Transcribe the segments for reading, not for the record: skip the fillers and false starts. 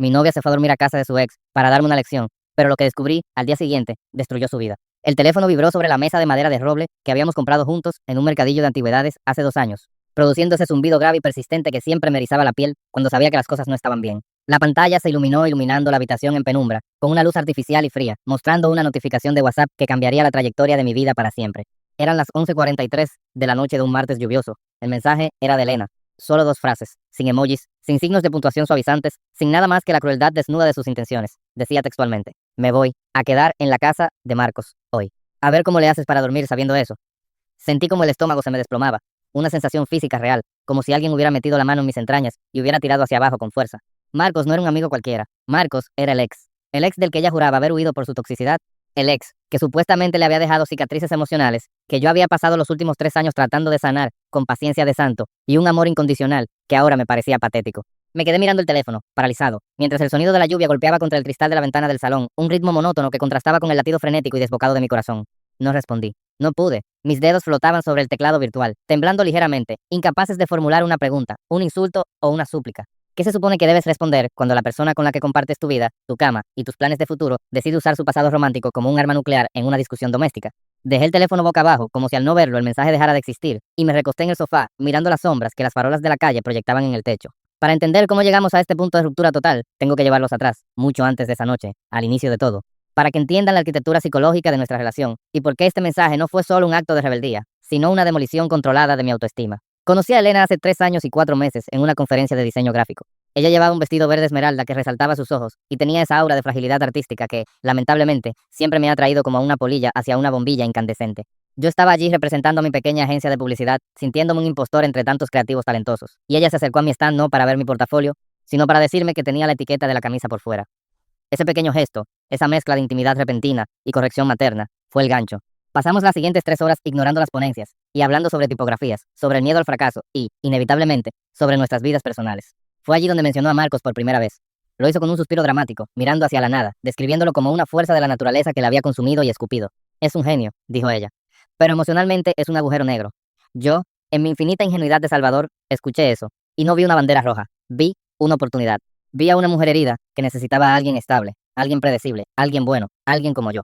Mi novia se fue a dormir a casa de su ex para darme una lección, pero lo que descubrí al día siguiente destruyó su vida. El teléfono vibró sobre la mesa de madera de roble que habíamos comprado juntos en un mercadillo de antigüedades hace 2 años, produciendo ese zumbido grave y persistente que siempre me erizaba la piel cuando sabía que las cosas no estaban bien. La pantalla se iluminó iluminando la habitación en penumbra, con una luz artificial y fría, mostrando una notificación de WhatsApp que cambiaría la trayectoria de mi vida para siempre. Eran las 11:43 de la noche de un martes lluvioso. El mensaje era de Elena. Solo 2 frases, sin emojis, sin signos de puntuación suavizantes, sin nada más que la crueldad desnuda de sus intenciones. Decía textualmente: me voy a quedar en la casa de Marcos hoy. A ver cómo le haces para dormir sabiendo eso. Sentí como el estómago se me desplomaba, una sensación física real, como si alguien hubiera metido la mano en mis entrañas y hubiera tirado hacia abajo con fuerza. Marcos no era un amigo cualquiera. Marcos era el ex del que ella juraba haber huido por su toxicidad, el ex que supuestamente le había dejado cicatrices emocionales, que yo había pasado los últimos 3 años tratando de sanar con paciencia de santo y un amor incondicional que ahora me parecía patético. Me quedé mirando el teléfono, paralizado, mientras el sonido de la lluvia golpeaba contra el cristal de la ventana del salón, un ritmo monótono que contrastaba con el latido frenético y desbocado de mi corazón. No respondí. No pude. Mis dedos flotaban sobre el teclado virtual, temblando ligeramente, incapaces de formular una pregunta, un insulto o una súplica. ¿Qué se supone que debes responder cuando la persona con la que compartes tu vida, tu cama y tus planes de futuro decide usar su pasado romántico como un arma nuclear en una discusión doméstica? Dejé el teléfono boca abajo, como si al no verlo el mensaje dejara de existir, y me recosté en el sofá, mirando las sombras que las farolas de la calle proyectaban en el techo. Para entender cómo llegamos a este punto de ruptura total, tengo que llevarlos atrás, mucho antes de esa noche, al inicio de todo, para que entiendan la arquitectura psicológica de nuestra relación, y por qué este mensaje no fue solo un acto de rebeldía, sino una demolición controlada de mi autoestima. Conocí a Elena hace 3 años y 4 meses en una conferencia de diseño gráfico. Ella llevaba un vestido verde esmeralda que resaltaba sus ojos y tenía esa aura de fragilidad artística que, lamentablemente, siempre me ha traído como a una polilla hacia una bombilla incandescente. Yo estaba allí representando a mi pequeña agencia de publicidad, sintiéndome un impostor entre tantos creativos talentosos. Y ella se acercó a mi stand no para ver mi portafolio, sino para decirme que tenía la etiqueta de la camisa por fuera. Ese pequeño gesto, esa mezcla de intimidad repentina y corrección materna, fue el gancho. Pasamos las siguientes 3 horas ignorando las ponencias y hablando sobre tipografías, sobre el miedo al fracaso y, inevitablemente, sobre nuestras vidas personales. Fue allí donde mencionó a Marcos por primera vez. Lo hizo con un suspiro dramático, mirando hacia la nada, describiéndolo como una fuerza de la naturaleza que la había consumido y escupido. Es un genio, dijo ella, pero emocionalmente es un agujero negro. Yo, en mi infinita ingenuidad de Salvador, escuché eso, y no vi una bandera roja, vi una oportunidad. Vi a una mujer herida que necesitaba a alguien estable, alguien predecible, alguien bueno, alguien como yo.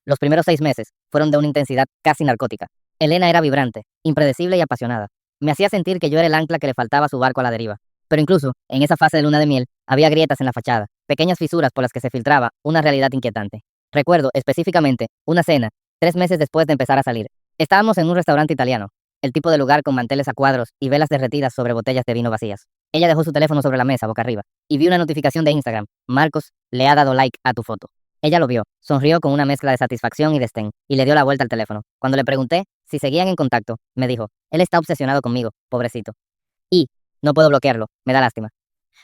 Los primeros 6 meses fueron de una intensidad casi narcótica. Elena era vibrante, impredecible y apasionada. Me hacía sentir que yo era el ancla que le faltaba a su barco a la deriva. Pero incluso, en esa fase de luna de miel, había grietas en la fachada, pequeñas fisuras por las que se filtraba una realidad inquietante. Recuerdo, específicamente, una cena, 3 meses después de empezar a salir. Estábamos en un restaurante italiano, el tipo de lugar con manteles a cuadros y velas derretidas sobre botellas de vino vacías. Ella dejó su teléfono sobre la mesa, boca arriba, y vi una notificación de Instagram. Marcos le ha dado like a tu foto. Ella lo vio, sonrió con una mezcla de satisfacción y desdén, y le dio la vuelta al teléfono. Cuando le pregunté si seguían en contacto, me dijo: él está obsesionado conmigo, pobrecito. Y no puedo bloquearlo, me da lástima.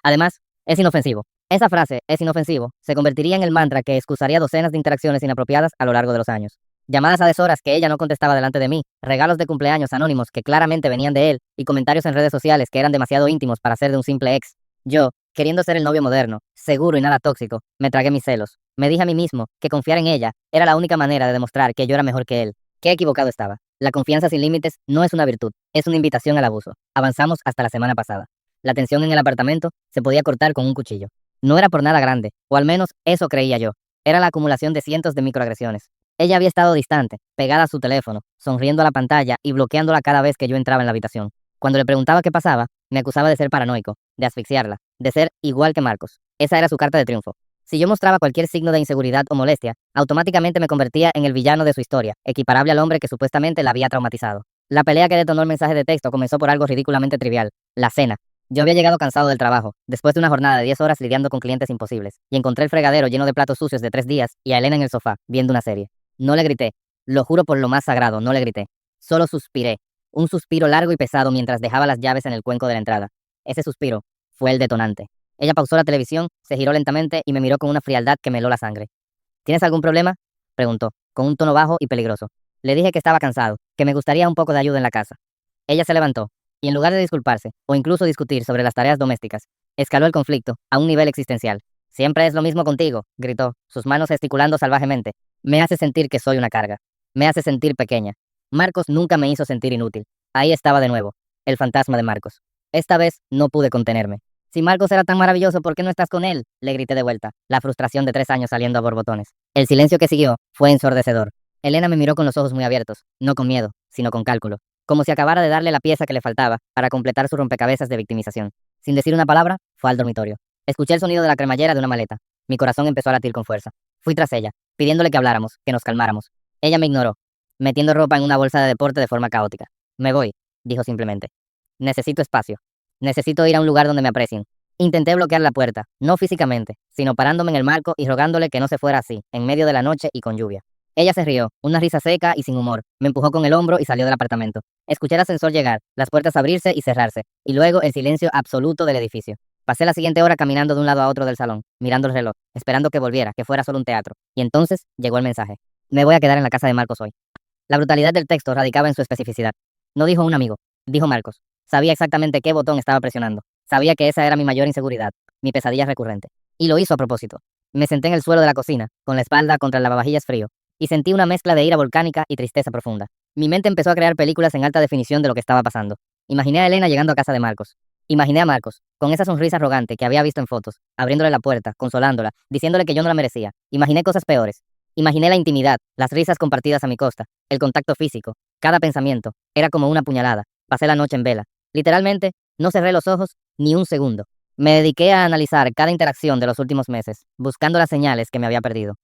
Además, es inofensivo. Esa frase, es inofensivo, se convertiría en el mantra que excusaría docenas de interacciones inapropiadas a lo largo de los años. Llamadas a deshoras que ella no contestaba delante de mí, regalos de cumpleaños anónimos que claramente venían de él, y comentarios en redes sociales que eran demasiado íntimos para ser de un simple ex. Yo, queriendo ser el novio moderno, seguro y nada tóxico, me tragué mis celos. Me dije a mí mismo que confiar en ella era la única manera de demostrar que yo era mejor que él. Qué equivocado estaba. La confianza sin límites no es una virtud, es una invitación al abuso. Avanzamos hasta la semana pasada. La tensión en el apartamento se podía cortar con un cuchillo. No era por nada grande, o al menos eso creía yo. Era la acumulación de cientos de microagresiones. Ella había estado distante, pegada a su teléfono, sonriendo a la pantalla y bloqueándola cada vez que yo entraba en la habitación. Cuando le preguntaba qué pasaba, me acusaba de ser paranoico, de asfixiarla, de ser igual que Marcos. Esa era su carta de triunfo. Si yo mostraba cualquier signo de inseguridad o molestia, automáticamente me convertía en el villano de su historia, equiparable al hombre que supuestamente la había traumatizado. La pelea que detonó el mensaje de texto comenzó por algo ridículamente trivial: la cena. Yo había llegado cansado del trabajo, después de una jornada de 10 horas lidiando con clientes imposibles, y encontré el fregadero lleno de platos sucios de 3 días y a Elena en el sofá, viendo una serie. No le grité, lo juro por lo más sagrado, no le grité. Solo suspiré, un suspiro largo y pesado mientras dejaba las llaves en el cuenco de la entrada. Ese suspiro fue el detonante. Ella pausó la televisión, se giró lentamente y me miró con una frialdad que me heló la sangre. ¿Tienes algún problema?, preguntó, con un tono bajo y peligroso. Le dije que estaba cansado, que me gustaría un poco de ayuda en la casa. Ella se levantó, y en lugar de disculparse, o incluso discutir sobre las tareas domésticas, escaló el conflicto a un nivel existencial. «Siempre es lo mismo contigo», gritó, sus manos gesticulando salvajemente. «Me hace sentir que soy una carga. Me hace sentir pequeña. Marcos nunca me hizo sentir inútil». Ahí estaba de nuevo, el fantasma de Marcos. Esta vez no pude contenerme. Si Marcos era tan maravilloso, ¿por qué no estás con él? Le grité de vuelta, la frustración de 3 años saliendo a borbotones. El silencio que siguió fue ensordecedor. Elena me miró con los ojos muy abiertos, no con miedo, sino con cálculo, como si acabara de darle la pieza que le faltaba para completar su rompecabezas de victimización. Sin decir una palabra, fue al dormitorio. Escuché el sonido de la cremallera de una maleta. Mi corazón empezó a latir con fuerza. Fui tras ella, pidiéndole que habláramos, que nos calmáramos. Ella me ignoró, metiendo ropa en una bolsa de deporte de forma caótica. Me voy, dijo simplemente. Necesito espacio. Necesito ir a un lugar donde me aprecien. Intenté bloquear la puerta, no físicamente, sino parándome en el marco y rogándole que no se fuera así, en medio de la noche y con lluvia. Ella se rió, una risa seca y sin humor. Me empujó con el hombro y salió del apartamento. Escuché el ascensor llegar, las puertas abrirse y cerrarse, y luego el silencio absoluto del edificio. Pasé la siguiente hora caminando de un lado a otro del salón, mirando el reloj, esperando que volviera, que fuera solo un teatro. Y entonces llegó el mensaje. Me voy a quedar en la casa de Marcos hoy. La brutalidad del texto radicaba en su especificidad. No dijo un amigo, dijo Marcos. Sabía exactamente qué botón estaba presionando. Sabía que esa era mi mayor inseguridad, mi pesadilla recurrente. Y lo hizo a propósito. Me senté en el suelo de la cocina, con la espalda contra el lavavajillas frío, y sentí una mezcla de ira volcánica y tristeza profunda. Mi mente empezó a crear películas en alta definición de lo que estaba pasando. Imaginé a Elena llegando a casa de Marcos. Imaginé a Marcos, con esa sonrisa arrogante que había visto en fotos, abriéndole la puerta, consolándola, diciéndole que yo no la merecía. Imaginé cosas peores. Imaginé la intimidad, las risas compartidas a mi costa, el contacto físico. Cada pensamiento era como una puñalada. Pasé la noche en vela. Literalmente, no cerré los ojos ni un segundo. Me dediqué a analizar cada interacción de los últimos meses, buscando las señales que me había perdido.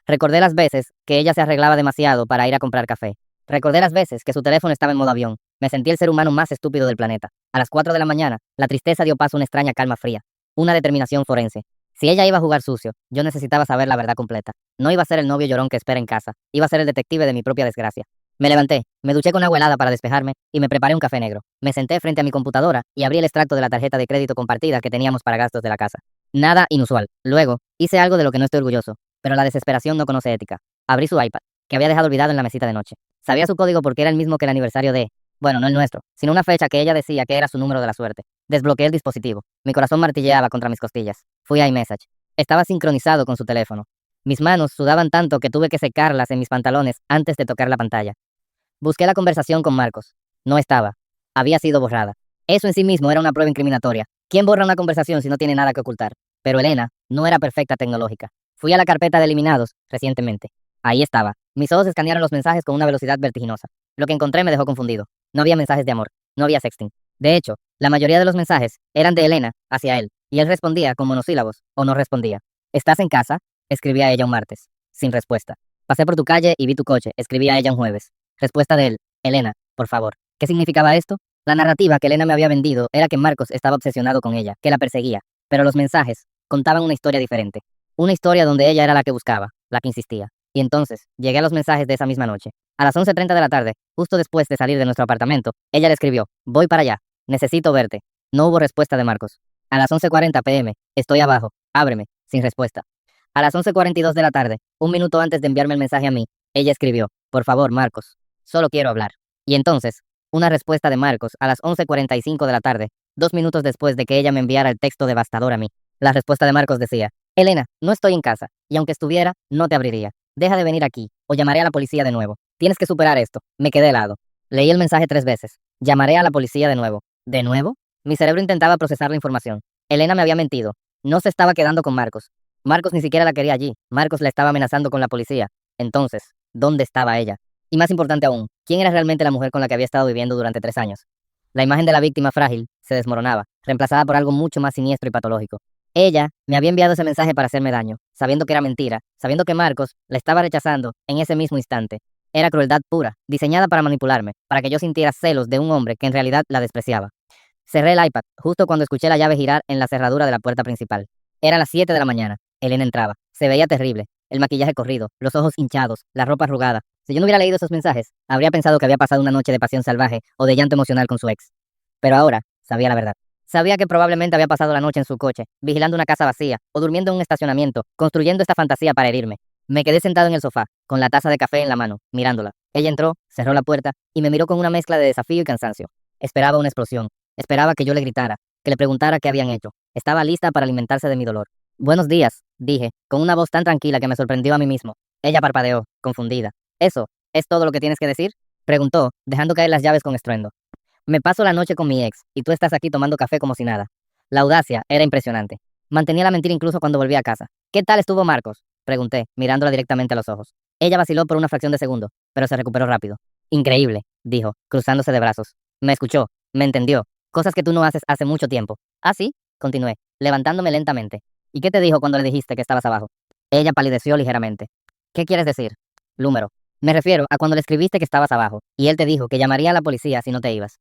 Recordé las veces que ella se arreglaba demasiado para ir a comprar café. Recordé las veces que su teléfono estaba en modo avión. Me sentí el ser humano más estúpido del planeta. A las 4 de la mañana, la tristeza dio paso a una extraña calma fría, una determinación forense. Si ella iba a jugar sucio, yo necesitaba saber la verdad completa. No iba a ser el novio llorón que espera en casa, iba a ser el detective de mi propia desgracia. Me levanté, me duché con agua helada para despejarme y me preparé un café negro. Me senté frente a mi computadora y abrí el extracto de la tarjeta de crédito compartida que teníamos para gastos de la casa. Nada inusual. Luego, hice algo de lo que no estoy orgulloso, pero la desesperación no conoce ética. Abrí su iPad, que había dejado olvidado en la mesita de noche. Sabía su código porque era el mismo que el aniversario de... Bueno, no el nuestro, sino una fecha que ella decía que era su número de la suerte. Desbloqueé el dispositivo. Mi corazón martilleaba contra mis costillas. Fui a iMessage. Estaba sincronizado con su teléfono. Mis manos sudaban tanto que tuve que secarlas en mis pantalones antes de tocar la pantalla. Busqué la conversación con Marcos. No estaba. Había sido borrada. Eso en sí mismo era una prueba incriminatoria. ¿Quién borra una conversación si no tiene nada que ocultar? Pero Elena no era perfecta tecnológica. Fui a la carpeta de eliminados recientemente. Ahí estaba. Mis ojos escanearon los mensajes con una velocidad vertiginosa. Lo que encontré me dejó confundido. No había mensajes de amor. No había sexting. De hecho, la mayoría de los mensajes eran de Elena hacia él, y él respondía con monosílabos, o no respondía. ¿Estás en casa? Escribía ella un martes. Sin respuesta. Pasé por tu calle y vi tu coche. Escribía ella un jueves. Respuesta de él. Elena, por favor. ¿Qué significaba esto? La narrativa que Elena me había vendido era que Marcos estaba obsesionado con ella, que la perseguía. Pero los mensajes contaban una historia diferente. Una historia donde ella era la que buscaba, la que insistía. Y entonces, llegué a los mensajes de esa misma noche. A las 11:30 de la tarde, justo después de salir de nuestro apartamento, ella le escribió, voy para allá, necesito verte. No hubo respuesta de Marcos. A las 11:40 p.m., estoy abajo, ábreme, sin respuesta. A las 11:42 de la tarde, un minuto antes de enviarme el mensaje a mí, ella escribió, por favor, Marcos, solo quiero hablar. Y entonces, una respuesta de Marcos a las 11:45 de la tarde, 2 minutos después de que ella me enviara el texto devastador a mí. La respuesta de Marcos decía, Elena, no estoy en casa, y aunque estuviera, no te abriría. Deja de venir aquí, o llamaré a la policía de nuevo. Tienes que superar esto. Me quedé helado. Leí el mensaje 3 veces. Llamaré a la policía de nuevo. ¿De nuevo? Mi cerebro intentaba procesar la información. Elena me había mentido. No se estaba quedando con Marcos. Marcos ni siquiera la quería allí. Marcos la estaba amenazando con la policía. Entonces, ¿dónde estaba ella? Y más importante aún, ¿quién era realmente la mujer con la que había estado viviendo durante 3 años? La imagen de la víctima frágil se desmoronaba, reemplazada por algo mucho más siniestro y patológico. Ella me había enviado ese mensaje para hacerme daño, sabiendo que era mentira, sabiendo que Marcos la estaba rechazando en ese mismo instante. Era crueldad pura, diseñada para manipularme, para que yo sintiera celos de un hombre que en realidad la despreciaba. Cerré el iPad, justo cuando escuché la llave girar en la cerradura de la puerta principal. Era las 7 de la mañana. Elena entraba. Se veía terrible. El maquillaje corrido, los ojos hinchados, la ropa arrugada. Si yo no hubiera leído esos mensajes, habría pensado que había pasado una noche de pasión salvaje o de llanto emocional con su ex. Pero ahora, sabía la verdad. Sabía que probablemente había pasado la noche en su coche, vigilando una casa vacía, o durmiendo en un estacionamiento, construyendo esta fantasía para herirme. Me quedé sentado en el sofá, con la taza de café en la mano, mirándola. Ella entró, cerró la puerta, y me miró con una mezcla de desafío y cansancio. Esperaba una explosión. Esperaba que yo le gritara, que le preguntara qué habían hecho. Estaba lista para alimentarse de mi dolor. Buenos días, dije, con una voz tan tranquila que me sorprendió a mí mismo. Ella parpadeó, confundida. ¿Eso es todo lo que tienes que decir? Preguntó, dejando caer las llaves con estruendo. Me paso la noche con mi ex, y tú estás aquí tomando café como si nada. La audacia era impresionante. Mantenía la mentira incluso cuando volvía a casa. ¿Qué tal estuvo Marcos? Pregunté, mirándola directamente a los ojos. Ella vaciló por una fracción de segundo, pero se recuperó rápido. Increíble, dijo, cruzándose de brazos. Me escuchó, me entendió. Cosas que tú no haces hace mucho tiempo. ¿Ah, sí? Continué, levantándome lentamente. ¿Y qué te dijo cuando le dijiste que estabas abajo? Ella palideció ligeramente. ¿Qué quieres decir? Número. Me refiero a cuando le escribiste que estabas abajo, y él te dijo que llamaría a la policía si no te ibas.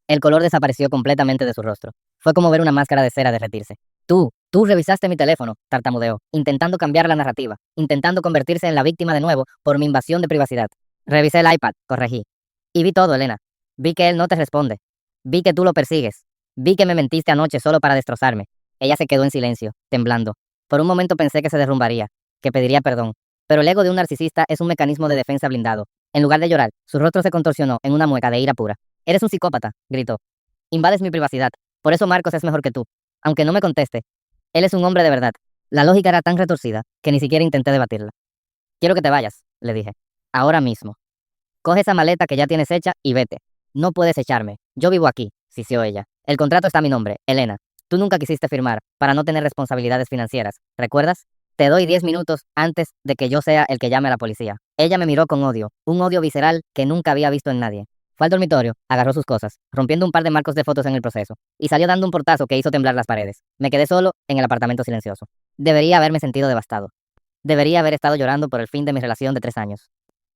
El color desapareció completamente de su rostro. Fue como ver una máscara de cera derretirse. Tú revisaste mi teléfono, tartamudeó, intentando cambiar la narrativa, intentando convertirse en la víctima de nuevo por mi invasión de privacidad. Revisé el iPad, corregí. Y vi todo, Elena. Vi que él no te responde. Vi que tú lo persigues. Vi que me mentiste anoche solo para destrozarme. Ella se quedó en silencio, temblando. Por un momento pensé que se derrumbaría, que pediría perdón. Pero el ego de un narcisista es un mecanismo de defensa blindado. En lugar de llorar, su rostro se contorsionó en una mueca de ira pura. Eres un psicópata, gritó. Invades mi privacidad. Por eso Marcos es mejor que tú. Aunque no me conteste, él es un hombre de verdad. La lógica era tan retorcida que ni siquiera intenté debatirla. Quiero que te vayas, le dije. Ahora mismo. Coge esa maleta que ya tienes hecha y vete. No puedes echarme. Yo vivo aquí, sisió ella. El contrato está a mi nombre, Elena. Tú nunca quisiste firmar para no tener responsabilidades financieras, ¿recuerdas? Te doy 10 minutos antes de que yo sea el que llame a la policía. Ella me miró con odio, un odio visceral que nunca había visto en nadie. Fue al dormitorio, agarró sus cosas, rompiendo un par de marcos de fotos en el proceso, y salió dando un portazo que hizo temblar las paredes. Me quedé solo en el apartamento silencioso. Debería haberme sentido devastado. Debería haber estado llorando por el fin de mi relación de 3 años.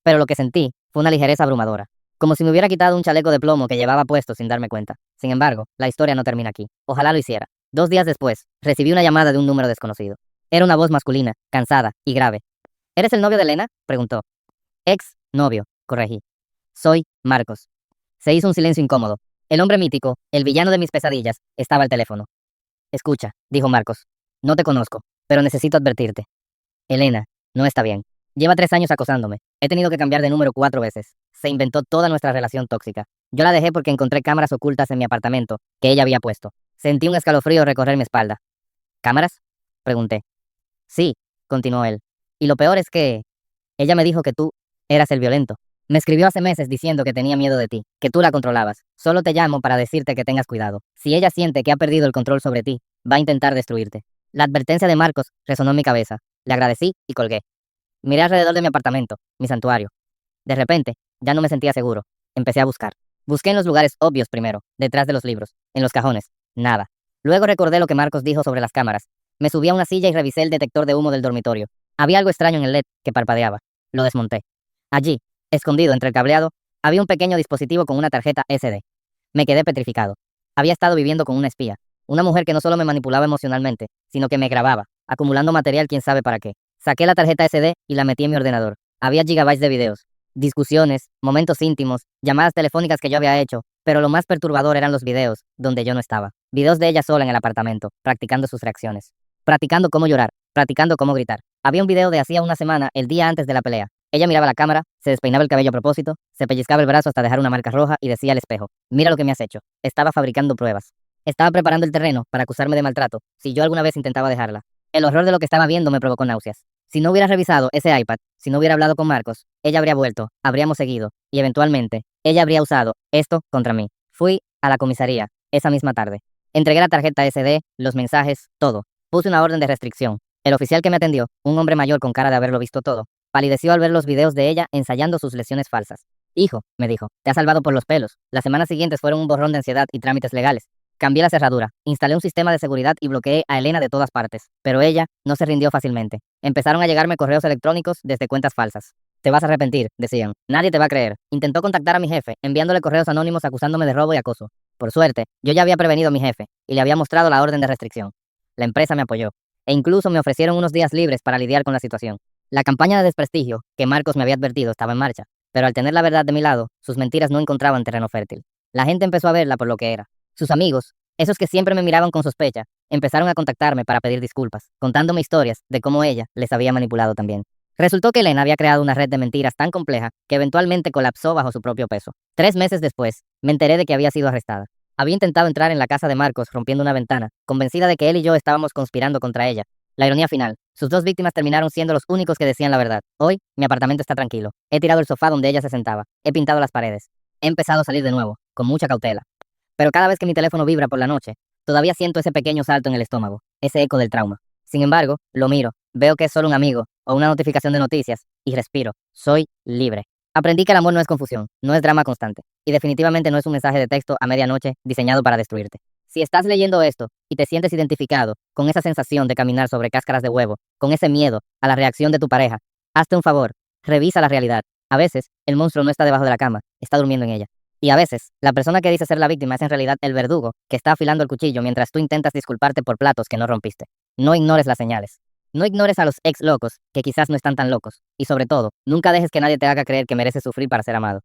Pero lo que sentí fue una ligereza abrumadora, como si me hubiera quitado un chaleco de plomo que llevaba puesto sin darme cuenta. Sin embargo, la historia no termina aquí. Ojalá lo hiciera. 2 días después, recibí una llamada de un número desconocido. Era una voz masculina, cansada y grave. ¿Eres el novio de Elena? Preguntó. Ex novio, corregí. Soy Marcos. Se hizo un silencio incómodo. El hombre mítico, el villano de mis pesadillas, estaba al teléfono. Escucha, dijo Marcos. No te conozco, pero necesito advertirte. Elena, no está bien. Lleva 3 años acosándome. He tenido que cambiar de número 4 veces. Se inventó toda nuestra relación tóxica. Yo la dejé porque encontré cámaras ocultas en mi apartamento que ella había puesto. Sentí un escalofrío recorrer mi espalda. ¿Cámaras? Pregunté. Sí, continuó él. Y lo peor es que ella me dijo que tú eras el violento. Me escribió hace meses diciendo que tenía miedo de ti, que tú la controlabas. Solo te llamo para decirte que tengas cuidado. Si ella siente que ha perdido el control sobre ti, va a intentar destruirte. La advertencia de Marcos resonó en mi cabeza. Le agradecí y colgué. Miré alrededor de mi apartamento, mi santuario. De repente, ya no me sentía seguro. Empecé a buscar. Busqué en los lugares obvios primero, detrás de los libros, en los cajones. Nada. Luego recordé lo que Marcos dijo sobre las cámaras. Me subí a una silla y revisé el detector de humo del dormitorio. Había algo extraño en el LED que parpadeaba. Lo desmonté. Allí, escondido entre el cableado, había un pequeño dispositivo con una tarjeta SD. Me quedé petrificado. Había estado viviendo con una espía. Una mujer que no solo me manipulaba emocionalmente, sino que me grababa, acumulando material quién sabe para qué. Saqué la tarjeta SD y la metí en mi ordenador. Había gigabytes de videos, discusiones, momentos íntimos, llamadas telefónicas que yo había hecho, pero lo más perturbador eran los videos donde yo no estaba. Videos de ella sola en el apartamento, practicando sus reacciones. Practicando cómo llorar, practicando cómo gritar. Había un video de hacía una semana, el día antes de la pelea. Ella miraba la cámara, se despeinaba el cabello a propósito, se pellizcaba el brazo hasta dejar una marca roja y decía al espejo, mira lo que me has hecho. Estaba fabricando pruebas. Estaba preparando el terreno para acusarme de maltrato, si yo alguna vez intentaba dejarla. El horror de lo que estaba viendo me provocó náuseas. Si no hubiera revisado ese iPad, si no hubiera hablado con Marcos, ella habría vuelto, habríamos seguido, y eventualmente, ella habría usado esto contra mí. Fui a la comisaría, esa misma tarde. Entregué la tarjeta SD, los mensajes, todo. Puse una orden de restricción. El oficial que me atendió, un hombre mayor con cara de haberlo visto todo, palideció al ver los videos de ella ensayando sus lesiones falsas. Hijo, me dijo, te has salvado por los pelos. Las semanas siguientes fueron un borrón de ansiedad y trámites legales. Cambié la cerradura, instalé un sistema de seguridad y bloqueé a Elena de todas partes. Pero ella no se rindió fácilmente. Empezaron a llegarme correos electrónicos desde cuentas falsas. Te vas a arrepentir, decían. Nadie te va a creer. Intentó contactar a mi jefe, enviándole correos anónimos acusándome de robo y acoso. Por suerte, yo ya había prevenido a mi jefe y le había mostrado la orden de restricción. La empresa me apoyó e incluso me ofrecieron unos días libres para lidiar con la situación. La campaña de desprestigio que Marcos me había advertido estaba en marcha, pero al tener la verdad de mi lado, sus mentiras no encontraban terreno fértil. La gente empezó a verla por lo que era. Sus amigos, esos que siempre me miraban con sospecha, empezaron a contactarme para pedir disculpas, contándome historias de cómo ella les había manipulado también. Resultó que Elena había creado una red de mentiras tan compleja que eventualmente colapsó bajo su propio peso. 3 meses después, me enteré de que había sido arrestada. Había intentado entrar en la casa de Marcos rompiendo una ventana, convencida de que él y yo estábamos conspirando contra ella. La ironía final, sus 2 víctimas terminaron siendo los únicos que decían la verdad. Hoy, mi apartamento está tranquilo. He tirado el sofá donde ella se sentaba. He pintado las paredes. He empezado a salir de nuevo, con mucha cautela. Pero cada vez que mi teléfono vibra por la noche, Todavía siento ese pequeño salto en el estómago, ese eco del trauma. Sin embargo, lo miro, veo que es solo un amigo o una notificación de noticias y respiro. Soy libre. Aprendí que el amor no es confusión, no es drama constante y definitivamente no es un mensaje de texto a medianoche diseñado para destruirte. Si estás leyendo esto y te sientes identificado con esa sensación de caminar sobre cáscaras de huevo, con ese miedo a la reacción de tu pareja, hazte un favor, revisa la realidad. A veces, el monstruo no está debajo de la cama, está durmiendo en ella. Y a veces, la persona que dice ser la víctima es en realidad el verdugo que está afilando el cuchillo mientras tú intentas disculparte por platos que no rompiste. No ignores las señales. No ignores a los ex locos, que quizás no están tan locos. Y sobre todo, nunca dejes que nadie te haga creer que mereces sufrir para ser amado.